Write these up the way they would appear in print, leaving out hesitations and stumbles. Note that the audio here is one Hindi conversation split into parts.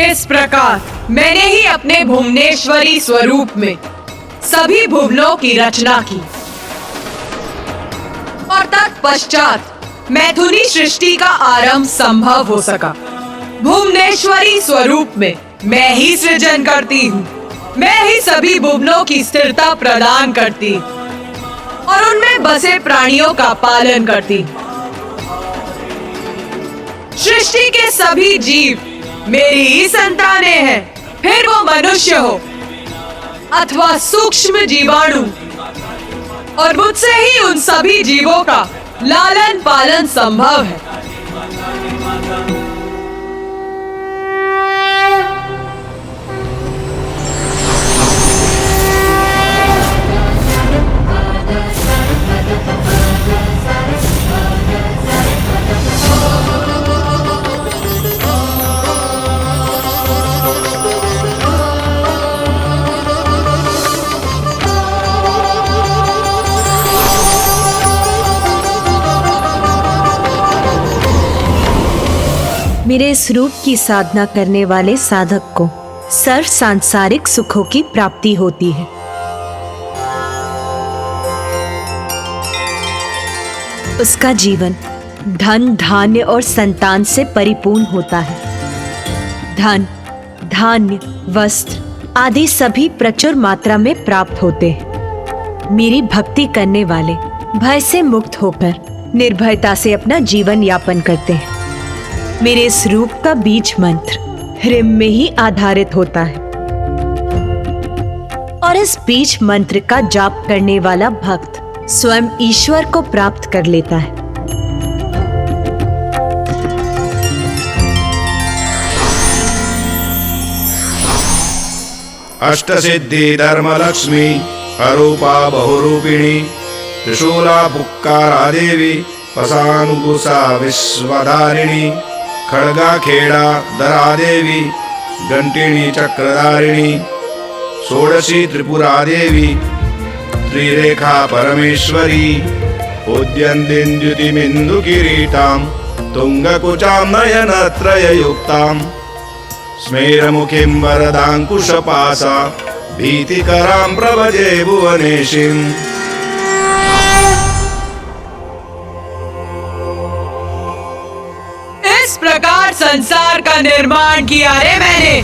इस प्रकार मैंने ही अपने भुवनेश्वरी स्वरूप में सभी भुवनों की रचना की और तत्पश्चात मैथुनी सृष्टि का आरंभ संभव हो सका। भुवनेश्वरी स्वरूप में मैं ही सृजन करती हूँ, मैं ही सभी भुवनों की स्थिरता प्रदान करती और उनमें बसे प्राणियों का पालन करती। सृष्टि के सभी जीव मेरी ही संतानें हैं, फिर वो मनुष्य हो अथवा सूक्ष्म जीवाणु, और मुझसे ही उन सभी जीवों का लालन पालन संभव है। मेरे इस रूप की साधना करने वाले साधक को सर्व सांसारिक सुखों की प्राप्ति होती है। उसका जीवन धन, धान्य और संतान से परिपूर्ण होता है। धन, धान्य, वस्त्र आदि सभी प्रचुर मात्रा में प्राप्त होते हैं। मेरी भक्ति करने वाले भय से मुक्त होकर निर्भयता से अपना जीवन यापन करते हैं। मेरे इस रूप का बीज मंत्र ह्रीम में ही आधारित होता है और इस बीज मंत्र का जाप करने वाला भक्त स्वयं ईश्वर को प्राप्त कर लेता है। अष्टसिद्धि धर्मलक्ष्मी अरूपा बहुरूपिणी त्रिशूला पुक्कारा देवी पसानुकुसा विश्वधारिणी खड्गा खेड़ा दरा देवी घंटिनी चक्रधारिणी षोडशी त्रिपुरा देवी त्रिरेखा परमेश्वरी उद्यन्दिन्द्युतिमिन्दु किरीटां तुंगकुचां नयनत्रययुक्तां स्मेरमुखीं वरदाङ्कुशपासा भीतिकरां प्रभजे भुवनेशीम्। इस प्रकार संसार का निर्माण किया रे मैंने।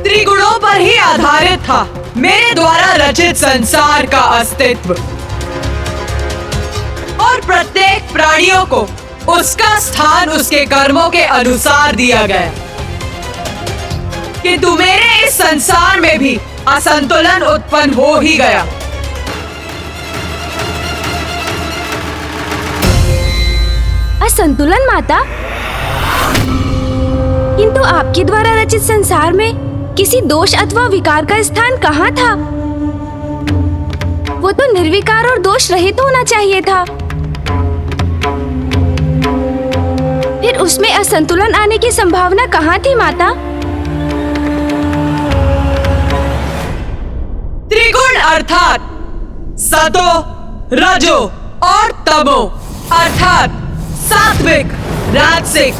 त्रिगुणों पर ही आधारित था मेरे द्वारा रचित संसार का अस्तित्व और प्रत्येक प्राणियों को उसका स्थान उसके कर्मों के अनुसार दिया गया। किंतु मेरे इस संसार में भी असंतुलन उत्पन्न हो ही गया। असंतुलन माता? किंतु आपके द्वारा रचित संसार में किसी दोष अथवा विकार का स्थान कहाँ था? वो तो निर्विकार और दोष रहित होना चाहिए था। फिर उसमें असंतुलन आने की संभावना कहाँ थी माता? त्रिगुण अर्थात सतो, रजो और तमो अर्थात सात्विक, राजसिक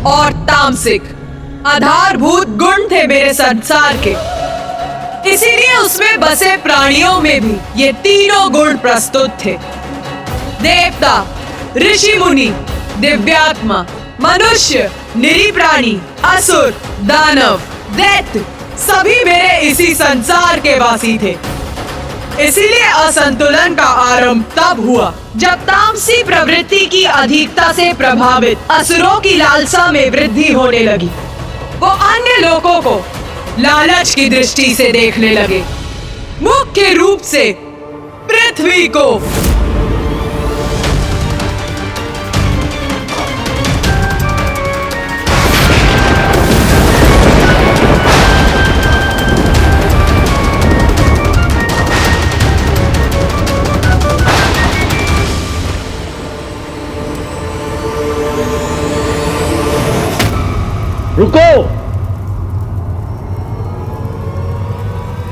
और तामसिक आधारभूत गुण थे मेरे संसार के। इसीलिए उसमें बसे प्राणियों में भी ये तीनों गुण प्रस्तुत थे। देवता, ऋषि मुनि, दिव्यात्मा, मनुष्य, निरी प्राणी, असुर, दानव, दैत्य सभी मेरे इसी संसार के वासी थे। इसीलिए असंतुलन का आरंभ तब हुआ जब तामसी प्रवृत्ति की अधिकता से प्रभावित असुरों की लालसा में वृद्धि होने लगी। वो अन्य लोगों को लालच की दृष्टि से देखने लगे, मुख्य रूप से पृथ्वी को। रुको!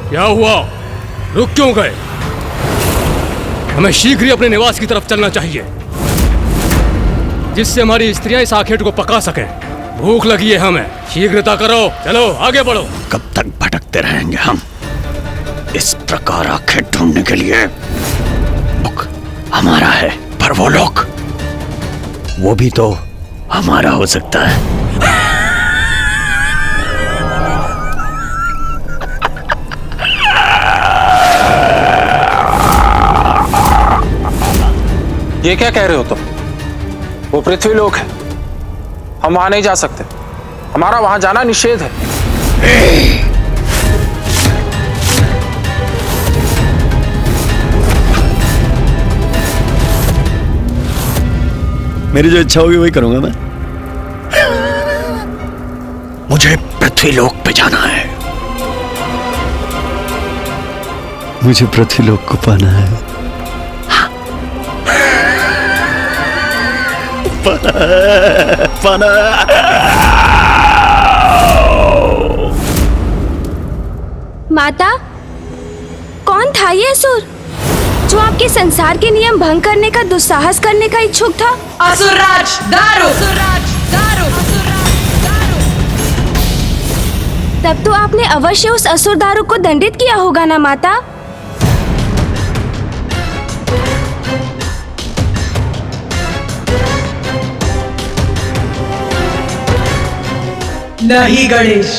क्या हुआ? रुक क्यों गए? हमें शीघ्र ही अपने निवास की तरफ चलना चाहिए, जिससे हमारी स्त्रियां इस आखेट को पका सकें। भूख लगी है हमें, शीघ्रता करो, चलो आगे बढ़ो। कब तक भटकते रहेंगे हम? इस प्रकार आंखें ढूंढने के लिए लोक हमारा है, पर वो लोक वो भी तो हमारा हो सकता है। ये क्या कह रहे हो तुम? वो पृथ्वी लोक है, हम वहां नहीं जा सकते, हमारा वहां जाना निषेध है। मेरी जो इच्छा होगी वही करूंगा मैं। मुझे पृथ्वी लोक पे जाना है, मुझे पृथ्वी लोक को पाना है। पाना। माता, कौन था ये असुर जो आपके संसार के नियम भंग करने का दुस्साहस करने का इच्छुक था? असुरराज दारू। तब तो आपने अवश्य उस असुर दारू को दंडित किया होगा ना माता? नहीं गणेश,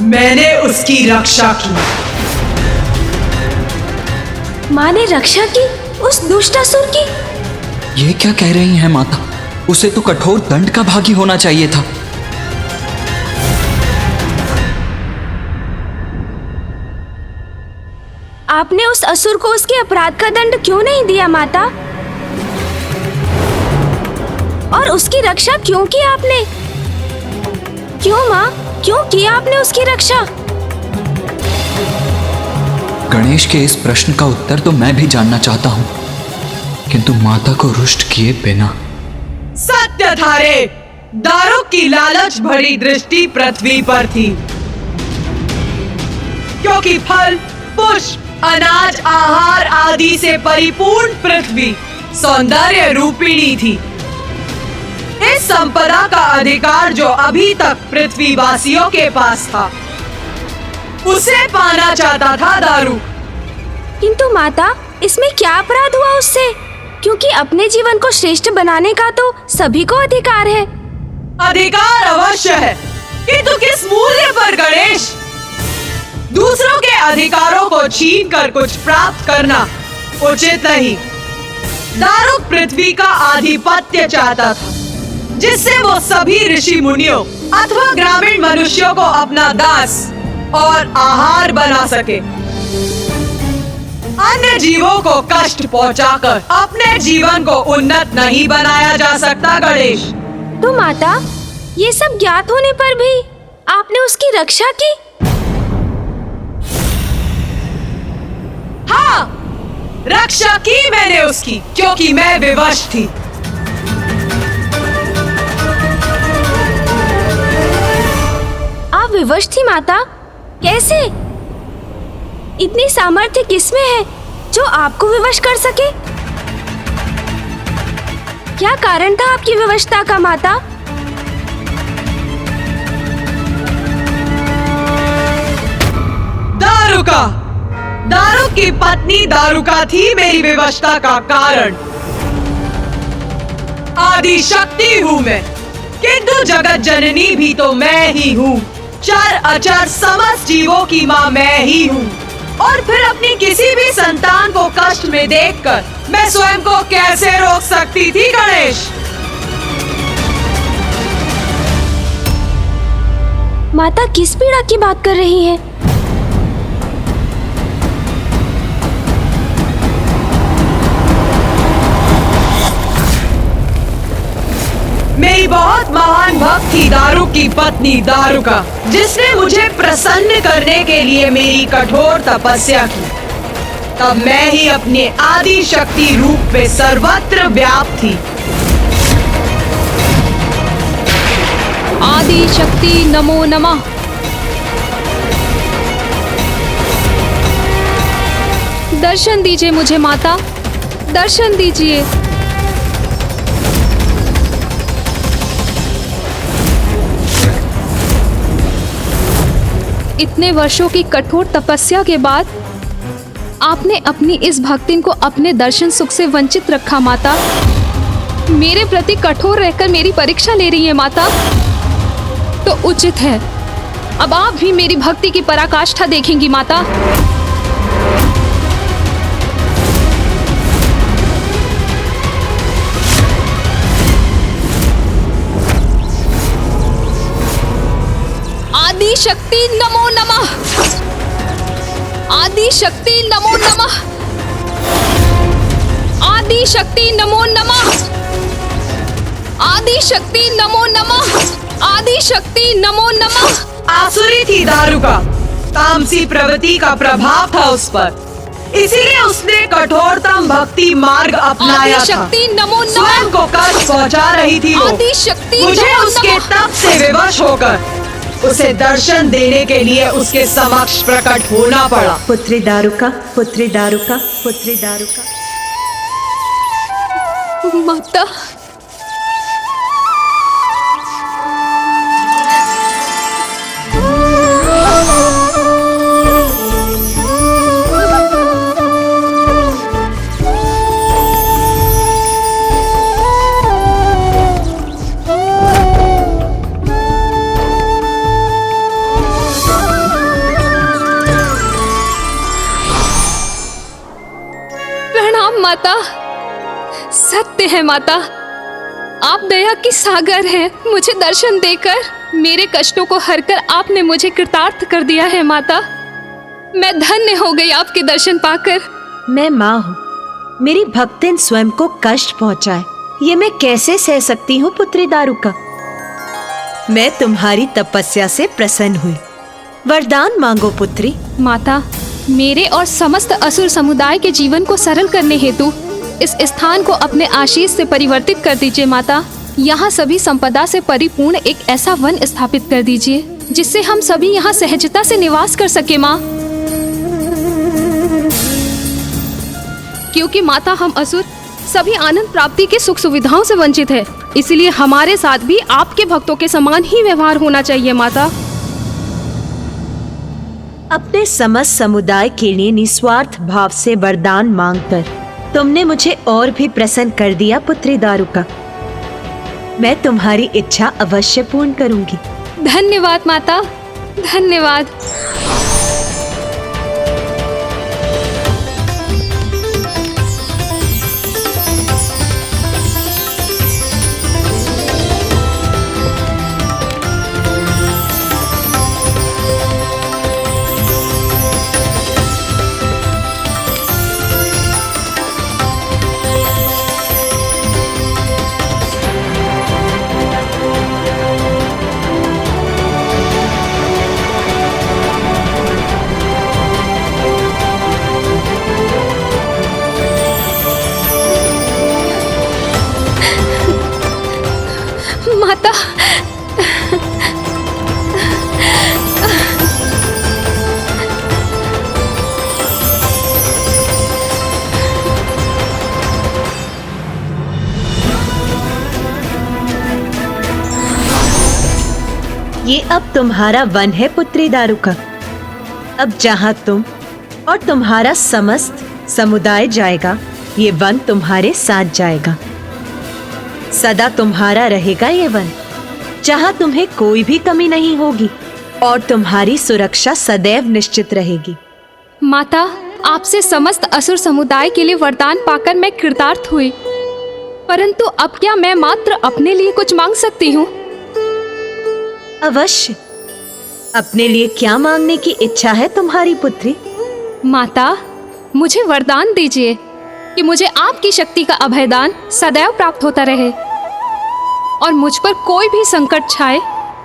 मैंने उसकी रक्षा की। माँ ने रक्षा की उस दुष्ट असुर की? ये क्या कह रही हैं माता? उसे तो कठोर दंड का भागी होना चाहिए था। आपने उस असुर को उसके अपराध का दंड क्यों नहीं दिया माता? और उसकी रक्षा क्यों की आपने? क्यों माँ, क्यों किया आपने उसकी रक्षा? गणेश के इस प्रश्न का उत्तर तो मैं भी जानना चाहता हूँ, किंतु माता को रुष्ट किए बिना। सत्य था रे, दारू की लालच भरी दृष्टि पृथ्वी पर थी, क्योंकि फल, पुष्प, अनाज, आहार आदि से परिपूर्ण पृथ्वी सौंदर्य रूपिणी थी। इस संपदा का अधिकार जो अभी तक पृथ्वीवासियों के पास था, उसे पाना चाहता था दारू। किंतु माता, इसमें क्या अपराध हुआ उससे? क्योंकि अपने जीवन को श्रेष्ठ बनाने का तो सभी को अधिकार है। अधिकार अवश्य है, किंतु किस मूल्य पर गणेश? दूसरों के अधिकारों को छीन कर कुछ प्राप्त करना उचित नहीं। दारू पृथ्वी का आधिपत्य चाहता था, जिससे वो सभी ऋषि मुनियों अथवा ग्रामीण मनुष्यों को अपना दास और आहार बना सके। अन्य जीवों को कष्ट पहुंचाकर अपने जीवन को उन्नत नहीं बनाया जा सकता गणेश। तो माता, ये सब ज्ञात होने पर भी आपने उसकी रक्षा की? हाँ, रक्षा की मैंने उसकी, क्योंकि मैं विवश थी। आप विवश थी माता? कैसे? इतनी सामर्थ्य किसमें है जो आपको विवश कर सके? क्या कारण था आपकी विवशता का माता? दारुका, दारू की पत्नी दारुका थी मेरी विवशता का कारण। आदि शक्ति हूँ मैं, किंतु जगत जननी भी तो मैं ही हूँ। चर अचर समस्त जीवों की माँ मैं ही हूँ। और फिर अपनी किसी भी संतान को कष्ट में देखकर मैं स्वयं को कैसे रोक सकती थी गणेश? माता किस पीड़ा की बात कर रही हैं? मेरी बहुत महान भक्त थी दारू की पत्नी दारुका, जिसने मुझे प्रसन्न करने के लिए मेरी कठोर तपस्या की। तब मैं ही अपने आदि शक्ति रूप में सर्वत्र व्याप्त थी। आदि शक्ति नमो नमः। दर्शन दीजिए मुझे माता, दर्शन दीजिए। इतने वर्षों की कठोर तपस्या के बाद आपने अपनी इस भक्तिन को अपने दर्शन सुख से वंचित रखा माता। मेरे प्रति कठोर रहकर मेरी परीक्षा ले रही है माता, तो उचित है अब आप भी मेरी भक्ति की पराकाष्ठा देखेंगी माता। आदि शक्ति नमो नमः। आदि शक्ति नमो नमः। आदि शक्ति नमो नमः। आदि शक्ति नमो नमः। आदि शक्ति नमो नमः। आसुरी थी दारुका, तामसी प्रवृत्ति का प्रभाव था उस पर, इसीलिए उसने कठोरतम भक्ति मार्ग अपनाया था। शक्ति नमो नमः। स्वयं को कष्ट पहुंचा रही थी वो। आदि शक्ति मुझे नमो उसके नमः। तप से विवश होकर उसे दर्शन देने के लिए उसके समक्ष प्रकट होना पड़ा। पुत्री दारुका, पुत्री दारुका, पुत्री दारुका। माता, माता, सत्य है माता, आप दया की सागर हैं। मुझे दर्शन देकर मेरे कष्टों को हरकर आपने मुझे कृतार्थ कर दिया है माता। मैं धन्य हो गई आपके दर्शन पाकर। मैं माँ हूँ, मेरी भक्तिन स्वयं को कष्ट पहुँचाए, ये मैं कैसे सह सकती हूँ पुत्री दारुका। मैं तुम्हारी तपस्या से प्रसन्न हुई, वरदान मांगो पुत्री। माता, मेरे और समस्त असुर समुदाय के जीवन को सरल करने हेतु इस स्थान को अपने आशीष से परिवर्तित कर दीजिए माता। यहाँ सभी संपदा से परिपूर्ण एक ऐसा वन स्थापित कर दीजिए जिससे हम सभी यहाँ सहजता से निवास कर सके माँ। क्योंकि माता हम असुर सभी आनंद प्राप्ति के सुख सुविधाओं से वंचित है, इसलिए हमारे साथ भी आपके भक्तों के समान ही व्यवहार होना चाहिए माता। अपने समस्त समुदाय के लिए निस्वार्थ भाव से वरदान मांगकर तुमने मुझे और भी प्रसन्न कर दिया पुत्री दारुका। मैं तुम्हारी इच्छा अवश्य पूर्ण करूंगी। धन्यवाद माता, धन्यवाद। माता, ये अब तुम्हारा वन है पुत्री दारुका। अब जहाँ तुम और तुम्हारा समस्त समुदाय जाएगा, ये वन तुम्हारे साथ जाएगा। सदा तुम्हारा रहेगा ये वन, जहाँ तुम्हें कोई भी कमी नहीं होगी और तुम्हारी सुरक्षा सदैव निश्चित रहेगी। माता, आपसे समस्त असुर समुदाय के लिए वरदान पाकर मैं कृतार्थ हुई, परंतु अब क्या मैं मात्र अपने लिए कुछ मांग सकती हूँ? अवश्य। अपने लिए क्या मांगने की इच्छा है तुम्हारी पुत्री? माता, मुझे वरदान दीजिए कि मुझे आपकी शक्ति का अभयदान सदैव प्राप्त होता रहे और मुझ पर कोई भी संकट छाए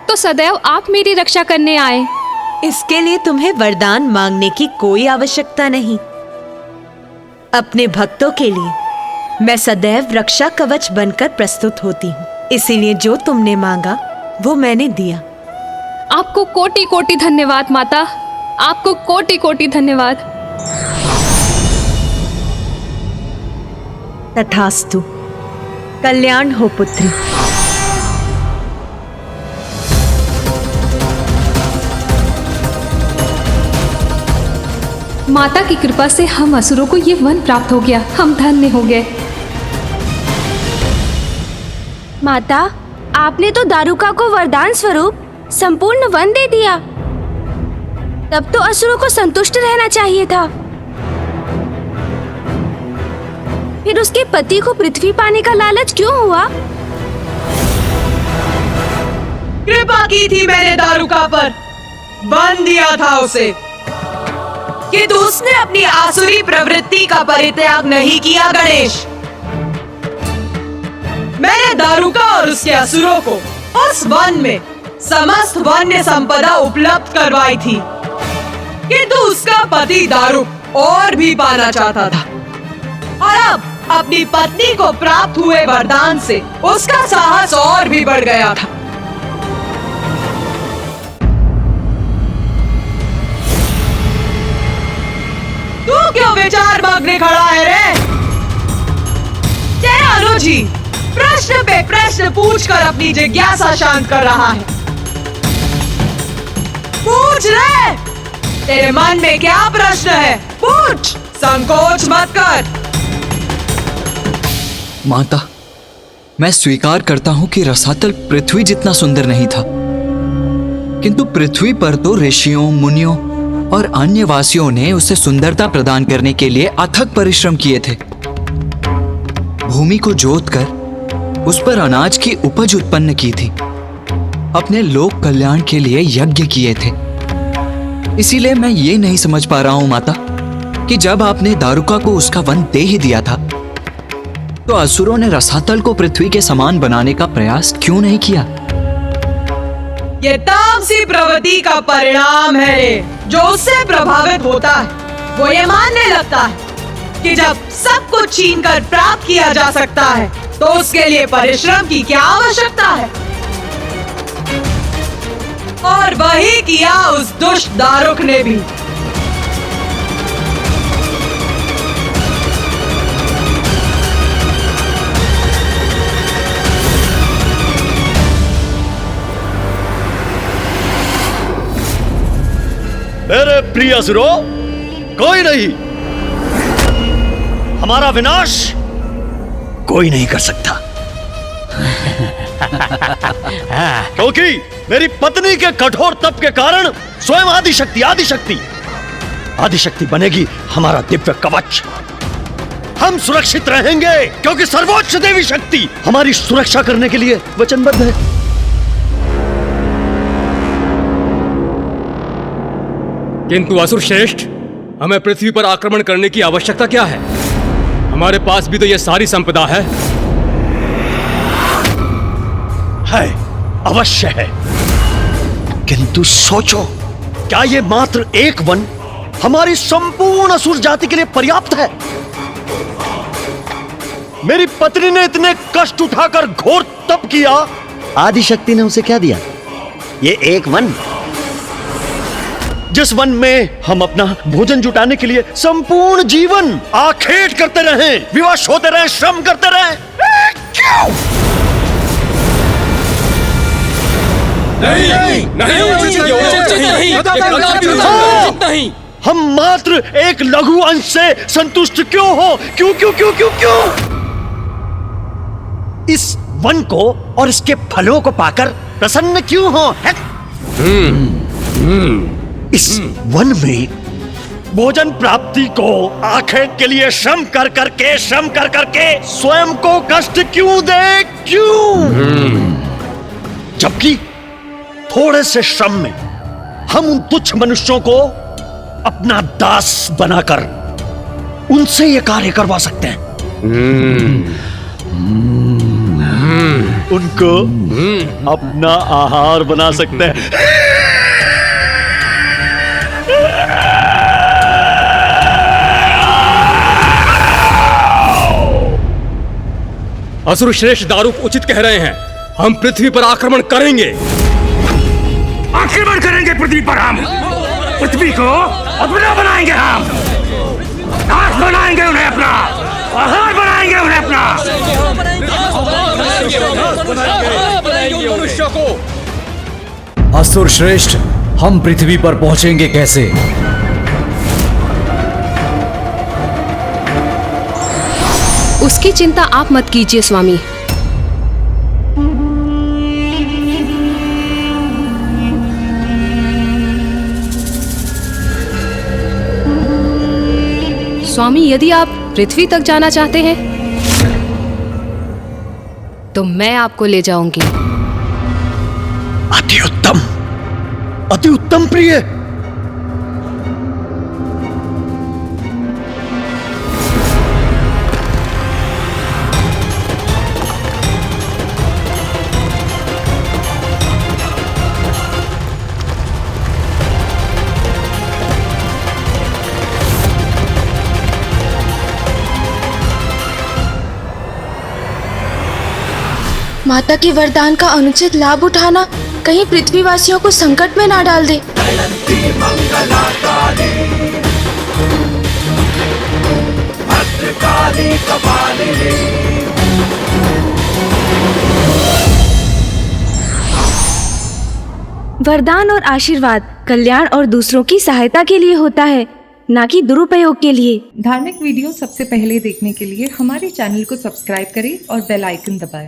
तो सदैव आप मेरी रक्षा करने आए। इसके लिए तुम्हें वरदान मांगने की कोई आवश्यकता नहीं। अपने भक्तों के लिए मैं सदैव रक्षा कवच बनकर प्रस्तुत होती हूँ, इसीलिए जो तुमने मांगा वो मैंने दिया। आपको कोटि कोटि धन्यवाद माता, आपको कोटि कोटि धन्यवाद। तथास्तु। कल्याण हो पुत्री। माता की कृपा से हम असुरों को ये वन प्राप्त हो गया। हम धन्य हो गए। माता, आपने तो दारुका को वरदान स्वरूप संपूर्ण वन दे दिया। तब तो असुरों को संतुष्ट रहना चाहिए था। फिर उसके पति को पृथ्वी पाने का लालच क्यों हुआ? कृपा की थी मैंने दारुका पर, बंद दिया था उसे, किंतु उसने अपनी आसुरी प्रवृत्ति का परित्याग नहीं किया। गणेश, मैंने दारुका और उसके असुरों को उस वन में समस्त वन्य संपदा उपलब्ध करवाई थी, किंतु उसका पति दारुक और भी पाना चाहता था, और अब अपनी पत्नी को प्राप्त हुए वरदान से उसका साहस और भी बढ़ गया था। तू क्यों विचार मग्न खड़ा है रे? तेरा अनुज ही प्रश्न पे प्रश्न पूछकर अपनी जिज्ञासा शांत कर रहा है। पूछ रे, तेरे मन में क्या प्रश्न है? पूछ, संकोच मत कर। माता, मैं स्वीकार करता हूं कि रसातल पृथ्वी जितना सुंदर नहीं था, किंतु पृथ्वी पर तो ऋषियों, मुनियों और अन्य वासियों ने उसे सुंदरता प्रदान करने के लिए अथक परिश्रम किए थे। भूमि को जोतकर उस पर अनाज की उपज उत्पन्न की थी, अपने लोक कल्याण के लिए यज्ञ किए थे। इसीलिए मैं ये नहीं समझ पा रहा हूं माता कि जब आपने दारुका को उसका वन दे ही दिया था, तो असुरों ने रसातल को पृथ्वी के समान बनाने का प्रयास क्यों नहीं किया? ये तामसी प्रवृत्ति का परिणाम है रे, जो उससे प्रभावित होता है। वो ये मानने लगता है कि जब सब कुछ छीन कर प्राप्त किया जा सकता है, तो उसके लिए परिश्रम की क्या आवश्यकता है? और वही किया उस दुष्ट दारुक ने भी। मेरे प्रिय असुरों, कोई नहीं, हमारा विनाश कोई नहीं कर सकता। क्योंकि मेरी पत्नी के कठोर तप के कारण स्वयं आदिशक्ति बनेगी हमारा दिव्य कवच। हम सुरक्षित रहेंगे क्योंकि सर्वोच्च देवी शक्ति हमारी सुरक्षा करने के लिए वचनबद्ध है। किंतु असुर श्रेष्ठ, हमें पृथ्वी पर आक्रमण करने की आवश्यकता क्या है? हमारे पास भी तो यह सारी संपदा है। अवश्य है, किंतु सोचो, क्या ये मात्र एक वन हमारी संपूर्ण असुर जाति के लिए पर्याप्त है? मेरी पत्नी ने इतने कष्ट उठाकर घोर तप किया, आदिशक्ति ने उसे क्या दिया? ये एक वन, जिस वन में हम अपना भोजन जुटाने के लिए संपूर्ण जीवन आखेट करते रहे, विवश होते रहे, श्रम करते रहे। क्यों? नहीं, हम मात्र एक लघु अंश से संतुष्ट क्यों हो? क्यों क्यों क्यों क्यों क्यों? इस वन को और इसके फलों को पाकर प्रसन्न क्यों हो? इस वन में भोजन प्राप्ति को आखेट के लिए श्रम कर करके स्वयं को कष्ट क्यों दे? क्यों? जबकि थोड़े से श्रम में हम उन तुच्छ मनुष्यों को अपना दास बनाकर उनसे ये कार्य करवा सकते हैं। उनको अपना आहार बना सकते हैं। असुर श्रेष्ठ दारुक उचित कह रहे हैं। हम पृथ्वी पर आक्रमण करेंगे। आक्रमण करेंगे पृथ्वी पर। हम पृथ्वी को अपना बनाएंगे। हम दास बनाएंगे उन्हें, अपना आहार बनाएंगे उन्हें, अपना मनुष्य को। असुर श्रेष्ठ, हम पृथ्वी पर पहुंचेंगे कैसे? उसकी चिंता आप मत कीजिए स्वामी। स्वामी, यदि आप पृथ्वी तक जाना चाहते हैं तो मैं आपको ले जाऊंगी। अति उत्तम, अति उत्तम प्रिय। माता के वरदान का अनुचित लाभ उठाना कहीं पृथ्वीवासियों को संकट में ना डाल दे। वरदान और आशीर्वाद कल्याण और दूसरों की सहायता के लिए होता है, ना कि दुरुपयोग के लिए। धार्मिक वीडियो सबसे पहले देखने के लिए हमारे चैनल को सब्सक्राइब करें और बेल आइकन दबाएं।